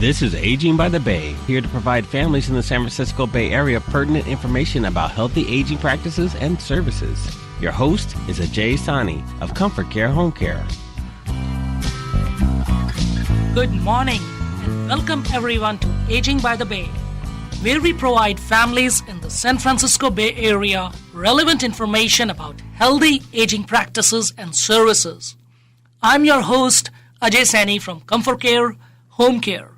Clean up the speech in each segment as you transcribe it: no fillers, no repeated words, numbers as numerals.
This is Aging by the Bay, here to provide families in the San Francisco Bay Area pertinent information about healthy aging practices and services. Your host is Ajay Sani of Comfort Care Home Care. Good morning and welcome everyone to Aging by the Bay, where we provide families in the San Francisco Bay Area relevant information about healthy aging practices and services. I'm your host, Ajay Sani from Comfort Care Home Care.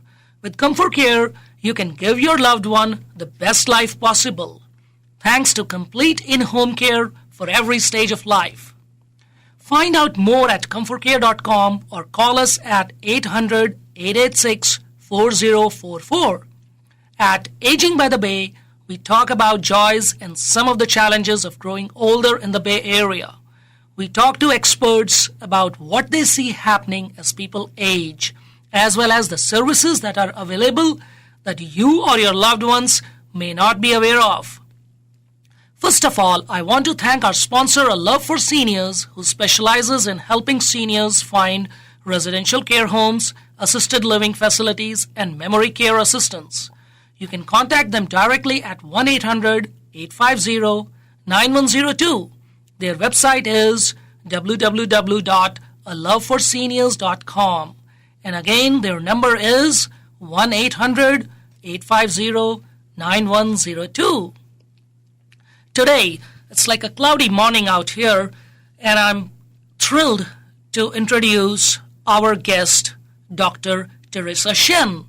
With Comfort Care, you can give your loved one the best life possible, thanks to complete in-home care for every stage of life. Find out more at comfortcare.com or call us at 800-886-4044. At Aging by the Bay, we talk about joys and some of the challenges of growing older in the Bay Area. We talk to experts about what they see happening as people age, as well as the services that are available that you or your loved ones may not be aware of. First of all, I want to thank our sponsor, A Love for Seniors, who specializes in helping seniors find residential care homes, assisted living facilities, and memory care assistance. You can contact them directly at 1-800-850-9102. Their website is www.aloveforseniors.com. And again, their number is 1-800-850-9102. Today, it's like a cloudy morning out here, and I'm thrilled to introduce our guest, Dr. Teresa Shen,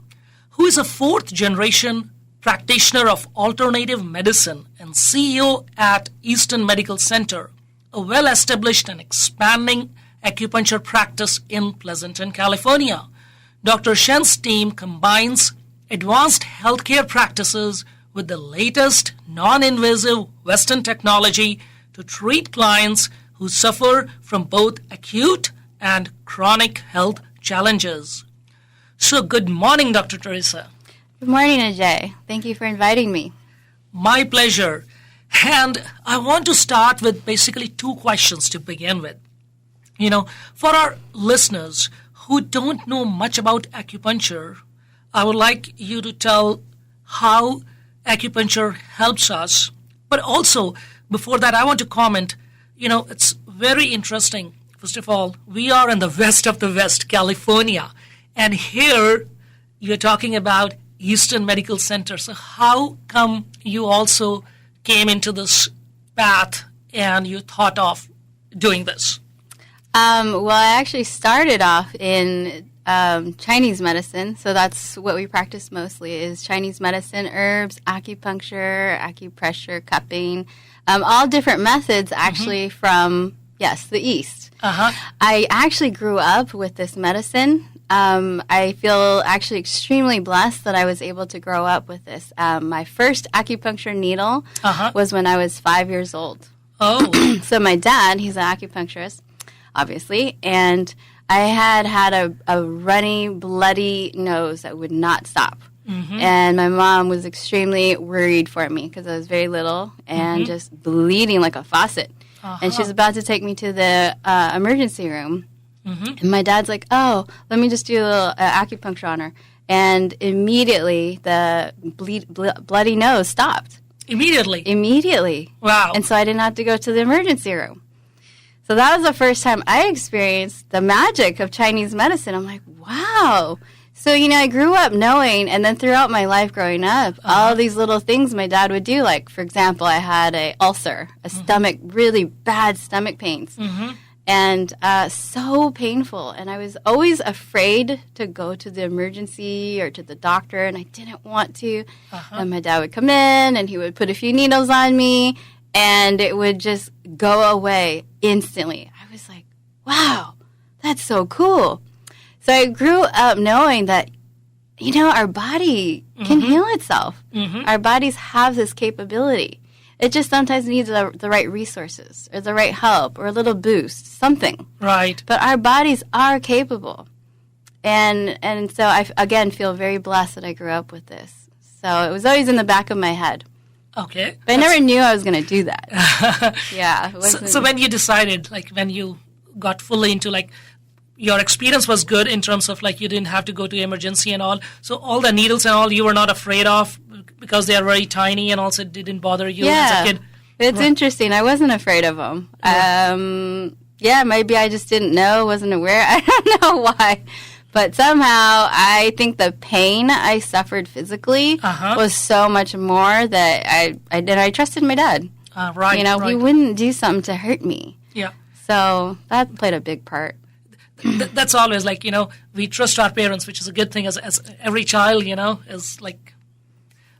who is a fourth-generation practitioner of alternative medicine and CEO at Eastern Medical Center, a well-established and expanding acupuncture practice in Pleasanton, California. Dr. Shen's team combines advanced healthcare practices with the latest non-invasive Western technology to treat clients who suffer from both acute and chronic health challenges. So good morning, Dr. Teresa. Good morning, Ajay. Thank you for inviting me. My pleasure. And I want to start with basically two questions to begin with. You know, for our listeners who don't know much about acupuncture, I would like you to tell how acupuncture helps us. But also, before that, I want to comment, it's very interesting. First of all, we are in the west of the West, California. And here, you're talking about Eastern Medical Center. So how come you also came into this path and you thought of doing this? Well, I actually started off in Chinese medicine, so that's what we practice mostly is Chinese medicine, herbs, acupuncture, acupressure, cupping, all different methods actually from, the East. I actually grew up with this medicine. I feel actually extremely blessed that I was able to grow up with this. My first acupuncture needle was when I was 5 years old. Oh. So my dad, he's an acupuncturist, obviously, and I had a runny, bloody nose that would not stop. And my mom was extremely worried for me because I was very little and just bleeding like a faucet. And she was about to take me to the emergency room. And my dad's like, oh, let me just do a little acupuncture on her. And immediately the bloody nose stopped. Immediately. Wow. And so I didn't have to go to the emergency room. So that was the first time I experienced the magic of Chinese medicine. I'm like, wow. So, I grew up knowing, and then throughout my life growing up, all these little things my dad would do. Like, for example, I had an ulcer, really bad stomach pains. And so painful. And I was always afraid to go to the emergency or to the doctor, and I didn't want to. And my dad would come in, and he would put a few needles on me, and it would just go away instantly. I was like, wow, that's so cool. So I grew up knowing that, our body can heal itself. Our bodies have this capability. It just sometimes needs the right resources or the right help or a little boost, something. Right. But our bodies are capable. And so I, again, feel very blessed that I grew up with this. So it was always in the back of my head. Okay. But I never knew I was going to do that. So when you decided, when you got fully into, your experience was good in terms of like you didn't have to go to emergency and all. So all the needles and all you were not afraid of because they are very tiny and also didn't bother you as a kid. It's interesting. I wasn't afraid of them. Maybe I just didn't know, wasn't aware. I don't know why. But somehow I think the pain I suffered physically was so much more that I trusted my dad. Right. He wouldn't do something to hurt me. Yeah. So that played a big part. That's always like, we trust our parents, which is a good thing as every child, is like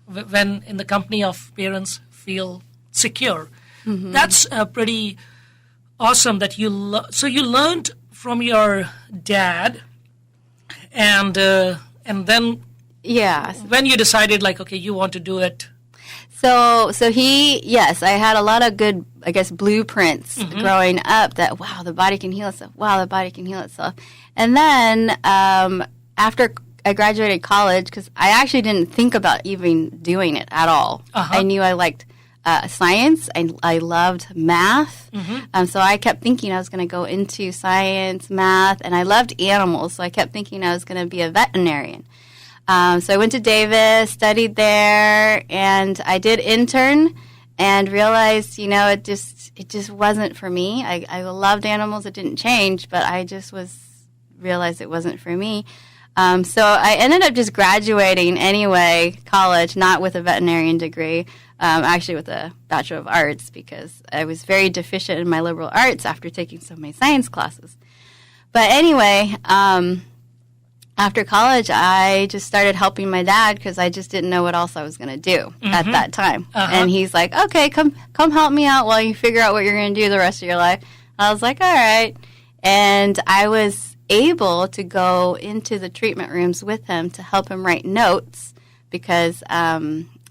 when in the company of parents feel secure. Mm-hmm. That's pretty awesome that so you learned from your dad and then when you decided like, okay, you want to do it. So I had a lot of good, I guess, blueprints growing up that, wow, the body can heal itself. Wow, the body can heal itself. And then after I graduated college, because I actually didn't think about even doing it at all. I knew I liked science. I loved math. So I kept thinking I was going to go into science, math, and I loved animals. So I kept thinking I was going to be a veterinarian. So I went to Davis, studied there, and I did intern and realized, it just wasn't for me. I loved animals. It didn't change, but I just realized it wasn't for me. So I ended up just graduating anyway, college, not with a veterinarian degree, actually with a Bachelor of Arts because I was very deficient in my liberal arts after taking so many science classes. But anyway, after college, I just started helping my dad because I just didn't know what else I was going to do at that time. And he's like, okay, come help me out while you figure out what you're going to do the rest of your life. I was like, all right. And I was able to go into the treatment rooms with him to help him write notes because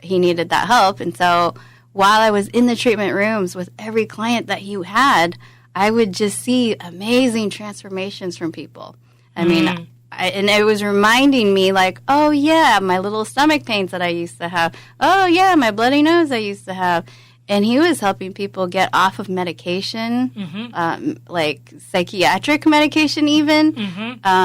he needed that help. And so while I was in the treatment rooms with every client that he had, I would just see amazing transformations from people. I mean, and it was reminding me like, oh, yeah, my little stomach pains that I used to have. Oh, yeah, my bloody nose I used to have. And he was helping people get off of medication, like psychiatric medication even.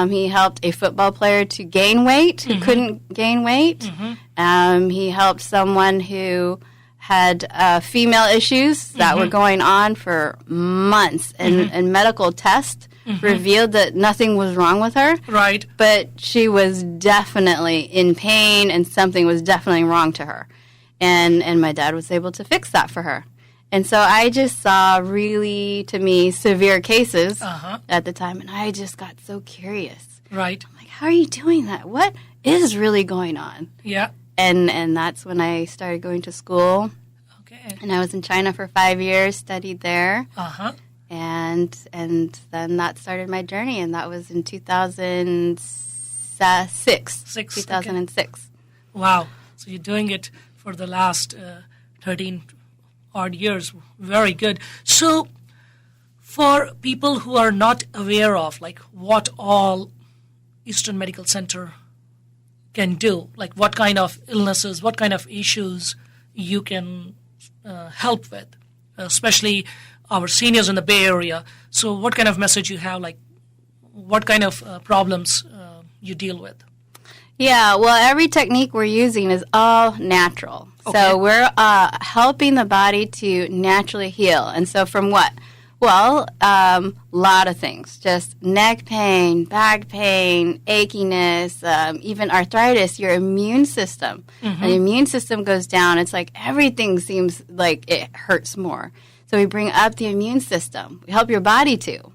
He helped a football player to gain weight who couldn't gain weight. He helped someone who had female issues that were going on for months, and medical tests revealed that nothing was wrong with her. Right. But she was definitely in pain, and something was definitely wrong to her. And my dad was able to fix that for her. And so I just saw really, to me, severe cases at the time, and I just got so curious. Right. I'm like, how are you doing that? What is really going on? Yeah. And that's when I started going to school. Okay. And I was in China for 5 years, studied there. And then that started my journey, and that was in 2006. 2006. Okay. Wow. So you're doing it for the last 13 odd years. Very good. So for people who are not aware of like what all Eastern Medical Center can do, like what kind of illnesses, what kind of issues you can help with, especially our seniors in the Bay Area. So what kind of message you have, like what kind of problems you deal with? Yeah, well, every technique we're using is all natural. Okay. So we're helping the body to naturally heal. And so from what? Well, lot of things. Just neck pain, back pain, achiness, even arthritis, your immune system. When the immune system goes down, it's like everything seems like it hurts more. So we bring up the immune system. We help your body too.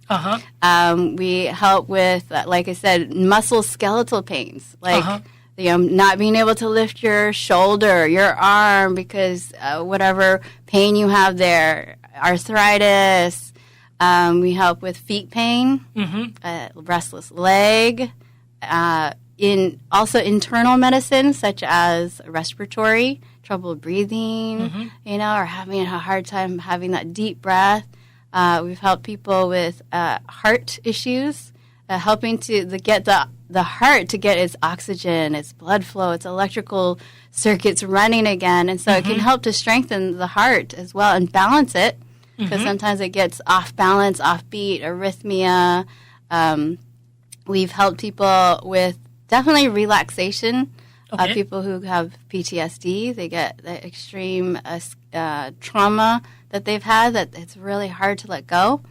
We help with, like I said, musculoskeletal pains, like not being able to lift your shoulder, your arm, because whatever pain you have there, arthritis. We help with feet pain, restless leg, also internal medicine such as respiratory, trouble breathing, or having a hard time having that deep breath. We've helped people with heart issues, helping to get the heart to get its oxygen, its blood flow, its electrical circuits running again. And so it can help to strengthen the heart as well and balance it, because sometimes it gets off balance, off beat, arrhythmia. We've helped people with definitely relaxation. Okay. People who have PTSD, they get the extreme trauma that they've had that it's really hard to let go.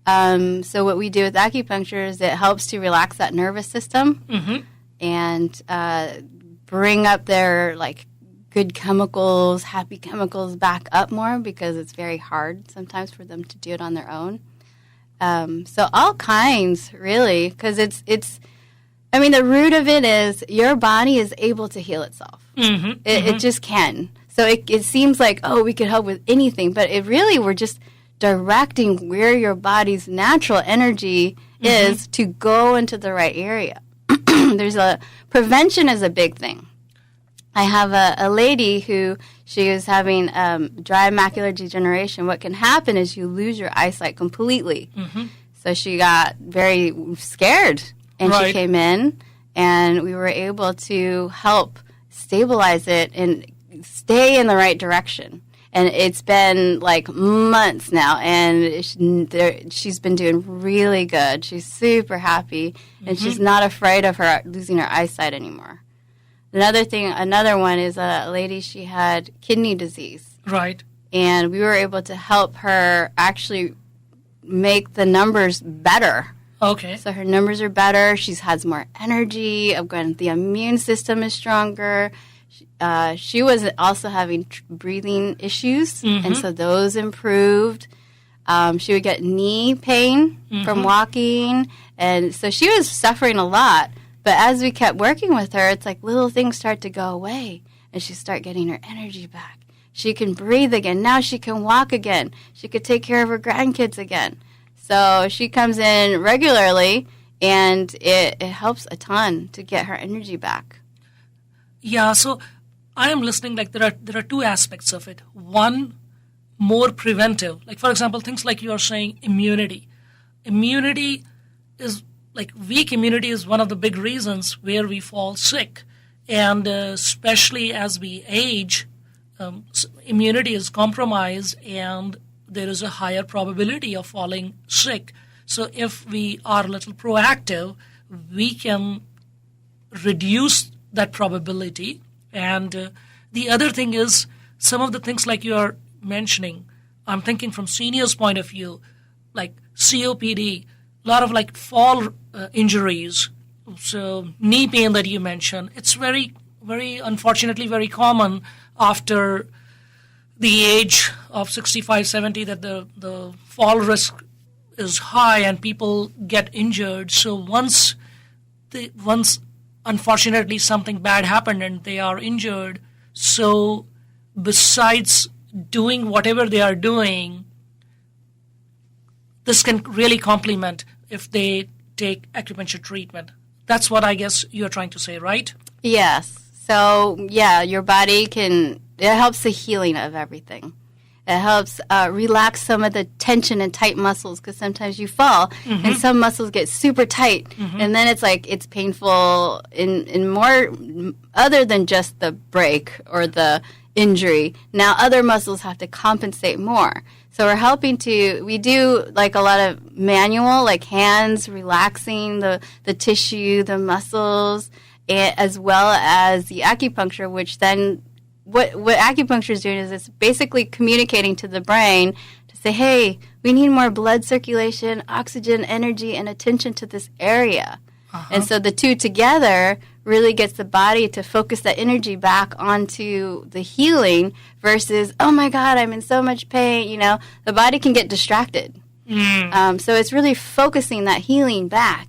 So what we do with acupuncture is it helps to relax that nervous system and bring up their like good chemicals, happy chemicals back up more because it's very hard sometimes for them to do it on their own. So all kinds, really, because it's. I mean, the root of it is your body is able to heal itself. It just can. So it seems like, oh, we could help with anything, but it really, we're just directing where your body's natural energy is to go into the right area. Prevention is a big thing. I have a lady who, she was having dry macular degeneration. What can happen is you lose your eyesight completely. So she got very scared. And she came in, and we were able to help stabilize it and stay in the right direction. And it's been like months now, and she's been doing really good. She's super happy, and she's not afraid of her losing her eyesight anymore. Another one is a lady, she had kidney disease. Right. And we were able to help her actually make the numbers better. Okay. So her numbers are better. She has more energy. The immune system is stronger. She was also having breathing issues, and so those improved. She would get knee pain from walking, and so she was suffering a lot. But as we kept working with her, it's like little things start to go away, and she start getting her energy back. She can breathe again. Now she can walk again. She could take care of her grandkids again. So she comes in regularly, and it helps a ton to get her energy back. Yeah, so I am listening, like there are two aspects of it. One, more preventive. Like, for example, things like you are saying immunity. Immunity is, like weak immunity is one of the big reasons where we fall sick. And especially as we age, immunity is compromised, and there is a higher probability of falling sick. So if we are a little proactive, we can reduce that probability. And the other thing is, some of the things like you are mentioning, I'm thinking from seniors' point of view, like COPD, a lot of like fall injuries, so knee pain that you mentioned, it's very, very unfortunately very common after the age of 65, 70, that the fall risk is high and people get injured. So once unfortunately something bad happened and they are injured, so besides doing whatever they are doing, this can really complement if they take acupuncture treatment. That's what I guess you're trying to say, right? Yes. So, yeah, your body it helps the healing of everything. It helps relax some of the tension and tight muscles, because sometimes you fall and some muscles get super tight, and then it's like it's painful in more other than just the break or the injury. Now other muscles have to compensate more. So we're helping we do like a lot of manual, like hands relaxing the tissue, the muscles, as well as the acupuncture, which then what acupuncture is doing is it's basically communicating to the brain to say, hey, we need more blood circulation, oxygen, energy, and attention to this area. And so the two together really gets the body to focus that energy back onto the healing versus, oh my God, I'm in so much pain. You know, the body can get distracted. So it's really focusing that healing back.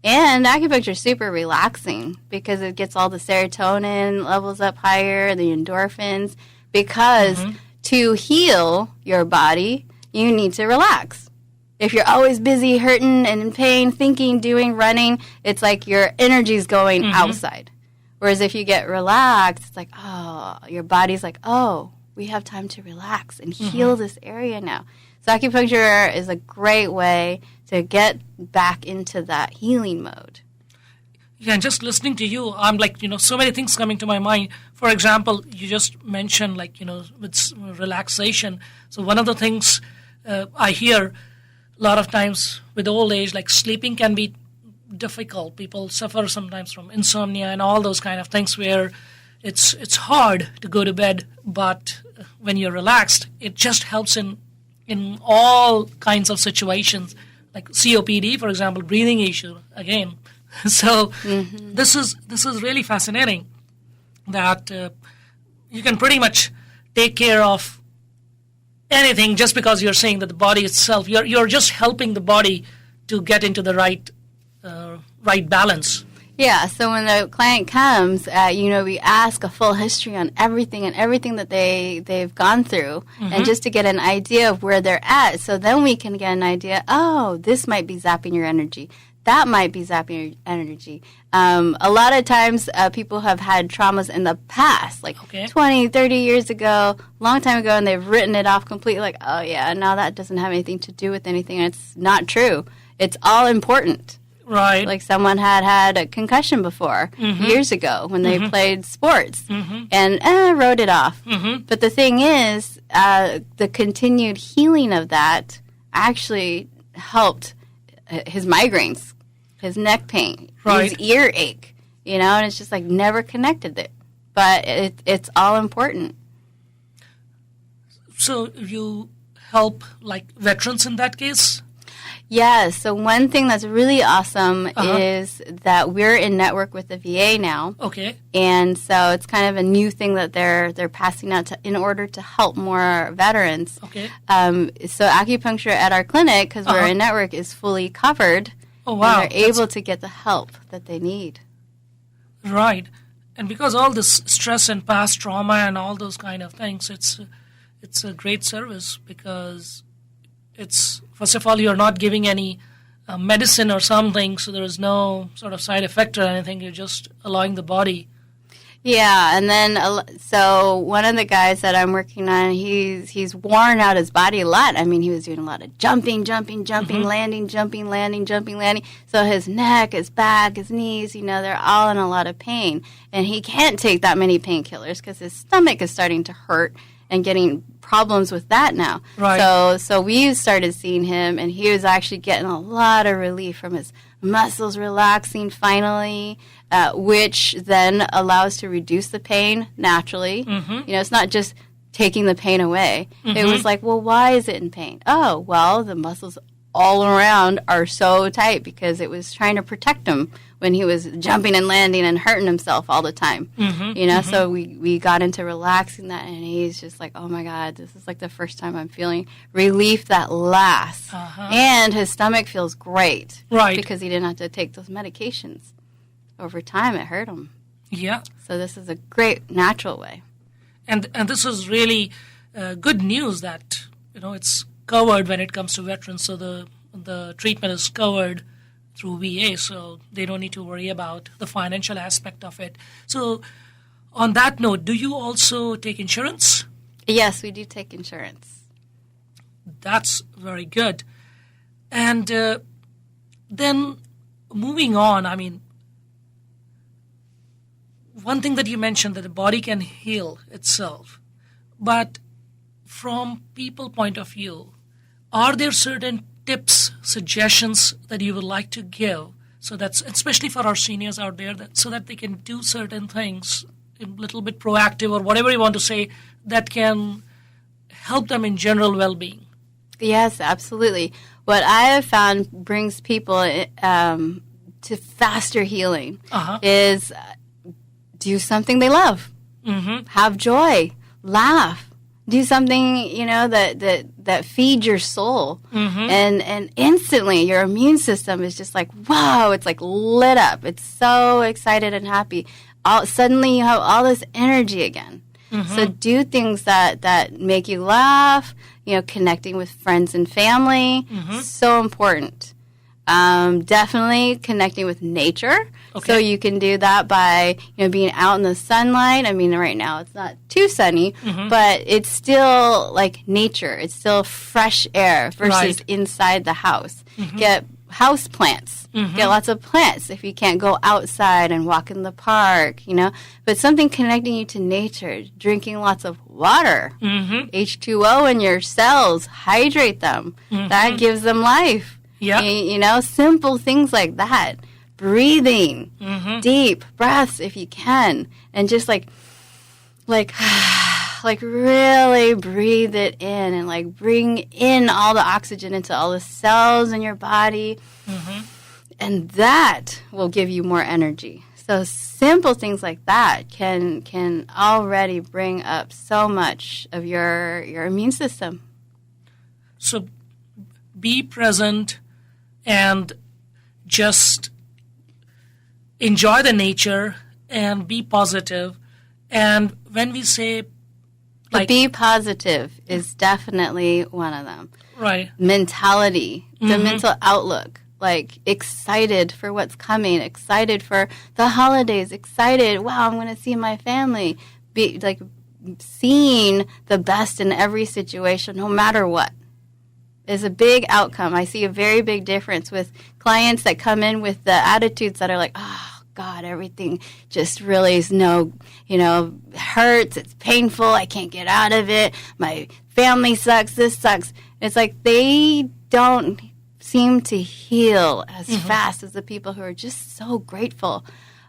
And acupuncture is super relaxing because it gets all the serotonin levels up higher, the endorphins, because to heal your body, you need to relax. If you're always busy, hurting and in pain, thinking, doing, running, it's like your energy's going outside. Whereas if you get relaxed, it's like, oh, your body's like, oh, we have time to relax and heal this area now. So acupuncture is a great way to get back into that healing mode. Yeah, and just listening to you, I'm like, so many things coming to my mind. For example, you just mentioned, like, with relaxation. So one of the things I hear a lot of times with old age, like sleeping can be difficult. People suffer sometimes from insomnia and all those kind of things where it's hard to go to bed, but when you're relaxed, it just helps in all kinds of situations, like COPD, for example, breathing issue again. So this is really fascinating that you can pretty much take care of anything just because you're saying that the body itself, you're just helping the body to get into the right balance. Yeah, so when the client comes, we ask a full history on everything that they've gone through, and just to get an idea of where they're at. So then we can get an idea, oh, this might be zapping your energy. That might be zapping your energy. A lot of times people have had traumas in the past, like 20, 30 years ago, long time ago, and they've written it off completely like, oh, yeah, now that doesn't have anything to do with anything. And it's not true. It's all important. Right. Like someone had a concussion before years ago when they played sports and wrote it off. But the thing is, the continued healing of that actually helped his migraines, his neck pain, his earache, and it's just like never connected it. But it's all important. So you help like veterans in that case? Yes. So one thing that's really awesome is that we're in network with the VA now. Okay. And so it's kind of a new thing that they're passing out in order to help more veterans. Okay. So acupuncture at our clinic, because we're in network, is fully covered. Oh, wow. And they're able to get the help that they need. Right. And because all this stress and past trauma and all those kind of things, it's a great service because it's, first of all, you're not giving any medicine or something, so there is no sort of side effect or anything. You're just allowing the body. Yeah, and then so one of the guys that I'm working on, he's worn out his body a lot. I mean, he was doing a lot of jumping, landing, jumping, landing. So his neck, his back, his knees, they're all in a lot of pain. And he can't take that many painkillers because his stomach is starting to hurt and getting problems with that now. Right. So we started seeing him, and he was actually getting a lot of relief from his muscles relaxing finally, which then allows to reduce the pain naturally. It's not just taking the pain away. It was like, well, why is it in pain? Oh, well, the muscles all around are so tight because it was trying to protect him when he was jumping and landing and hurting himself all the time. So we got into relaxing that, and he's just like, oh my God, this is like the first time I'm feeling relief that lasts. And his stomach feels great. Right. Because he didn't have to take those medications. Over time, it hurt him. Yeah. So this is a great natural way. And this is really good news that, it's covered when it comes to veterans, so the treatment is covered through VA, so they don't need to worry about the financial aspect of it. So on that note, do you also take insurance? Yes, we do take insurance. That's very good. And then moving on, I mean, one thing that you mentioned, that the body can heal itself, but from people point of view, are there certain tips, suggestions that you would like to give, so that's especially for our seniors out there, so that they can do certain things a little bit proactive or whatever you want to say that can help them in general well-being? Yes, absolutely. What I have found brings people to faster healing is do something they love, have joy, laugh. Do something, that feeds your soul. And instantly your immune system is just like, wow, it's like lit up. It's so excited and happy. Suddenly you have all this energy again. So do things that make you laugh, connecting with friends and family, so important. Definitely connecting with nature. Okay. So you can do that by, being out in the sunlight. I mean, right now it's not too sunny, but it's still like nature. It's still fresh air versus inside the house. Get house plants. Get lots of plants if you can't go outside and walk in the park, But something connecting you to nature, drinking lots of water, H2O in your cells, hydrate them. That gives them life. Yeah. Simple things like that. breathing, deep breaths if you can, and just like really breathe it in and like bring in all the oxygen into all the cells in your body. And that will give you more energy. So simple things like that can already bring up so much of your immune system. So be present and just enjoy the nature and be positive. And when we say be positive is definitely one of them. Right. Mentality, the mental outlook, like excited for what's coming, excited for the holidays, excited, wow, I'm going to see my family. Be like seeing the best in every situation, no matter what, is a big outcome. I see a very big difference with clients that come in with the attitudes that are like, oh, God, everything just really is hurts, it's painful, I can't get out of it, my family sucks, this sucks. It's like they don't seem to heal as fast as the people who are just so grateful.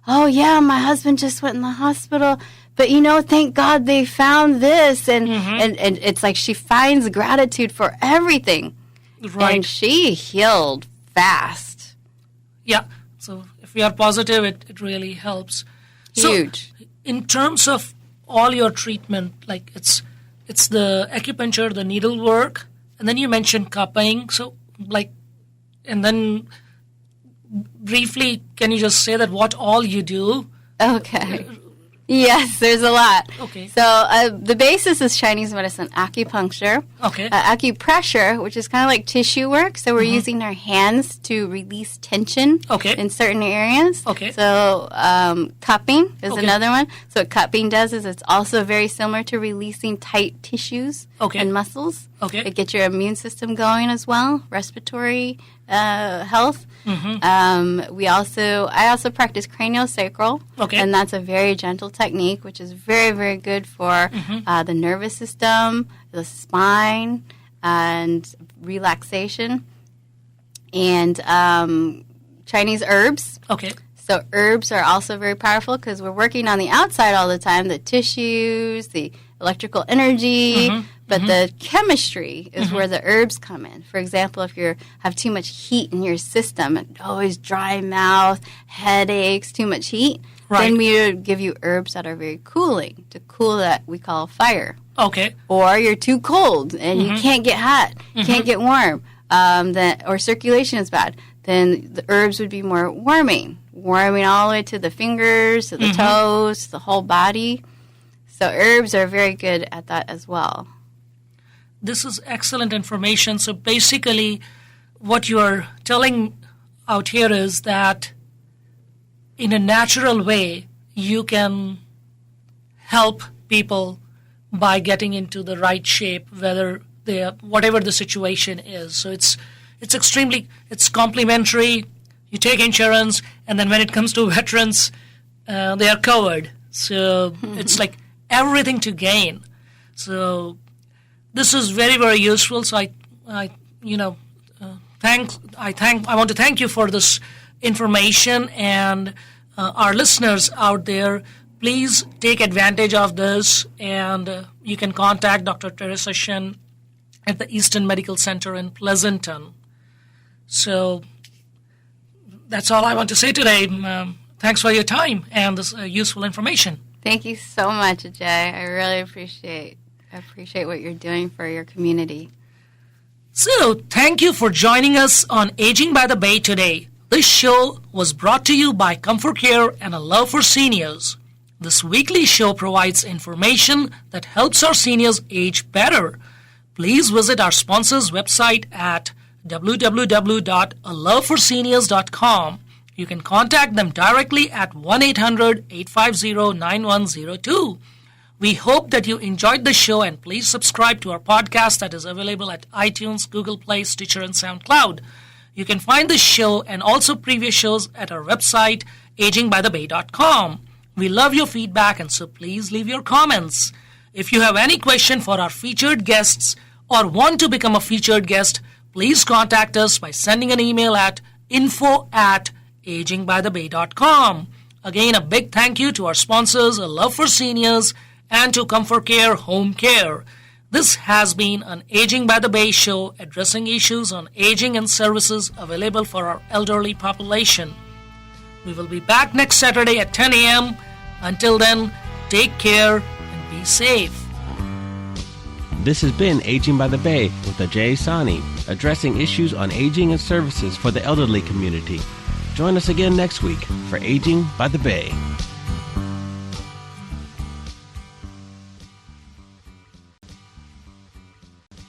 Oh, yeah, my husband just went in the hospital, but, thank God they found this. And it's like she finds gratitude for everything. Right. And she healed fast. Yeah. So if we are positive, it really helps. Huge. So in terms of all your treatment, like it's the acupuncture, the needlework, and then you mentioned cupping. So and then briefly, can you just say that what all you do? Okay. Yes, there's a lot. Okay. So the basis is Chinese medicine, acupuncture. Okay. Acupressure, which is kind of like tissue work. So we're using our hands to release tension in certain areas. Okay. So cupping is another one. So what cupping does is it's also very similar to releasing tight tissues and muscles. Okay. It gets your immune system going as well, respiratory health. I also practice craniosacral, and that's a very gentle technique, which is very, very good for the nervous system, the spine, and relaxation. And Chinese herbs. Okay. So herbs are also very powerful because we're working on the outside all the time, the tissues, the electrical energy, but the chemistry is where the herbs come in. For example, if you have too much heat in your system, and always dry mouth, headaches, too much heat, then we would give you herbs that are very cooling, to cool that we call fire. Okay. Or you're too cold and you can't get hot, can't get warm, or circulation is bad, then the herbs would be more warming all the way to the fingers, to the toes, the whole body. So herbs are very good at that as well. This is excellent information. So basically, what you are telling out here is that in a natural way, you can help people by getting into the right shape, whatever the situation is. So it's complementary. You take insurance, and then when it comes to veterans, they are covered. So it's like everything to gain. So this is very, very useful. So I want to thank you for this information, and our listeners out there, please take advantage of this, and you can contact Dr. Teresa Shen at the Eastern Medical Center in Pleasanton. So that's all I want to say today. Thanks for your time and this useful information. Thank you so much, Ajay. I really appreciate what you're doing for your community. So, thank you for joining us on Aging by the Bay today. This show was brought to you by Comfort Care and a love for seniors. This weekly show provides information that helps our seniors age better. Please visit our sponsors' website at www.aloveforseniors.com. You can contact them directly at 1-800-850-9102. We hope that you enjoyed the show, and please subscribe to our podcast that is available at iTunes, Google Play, Stitcher, and SoundCloud. You can find this show and also previous shows at our website, agingbythebay.com. We love your feedback, and so please leave your comments. If you have any question for our featured guests or want to become a featured guest, please contact us by sending an email at info@agingbythebay.com. agingbythebay.com. Again, a big thank you to our sponsors, A Love for Seniors, and to Comfort Care Home Care. This has been an Aging by the Bay show addressing issues on aging and services available for our elderly population. We will be back next Saturday at 10 a.m. Until then, take care and be safe. This has been Aging by the Bay with Ajay Sani, addressing issues on aging and services for the elderly community. Join us again next week for Aging by the Bay.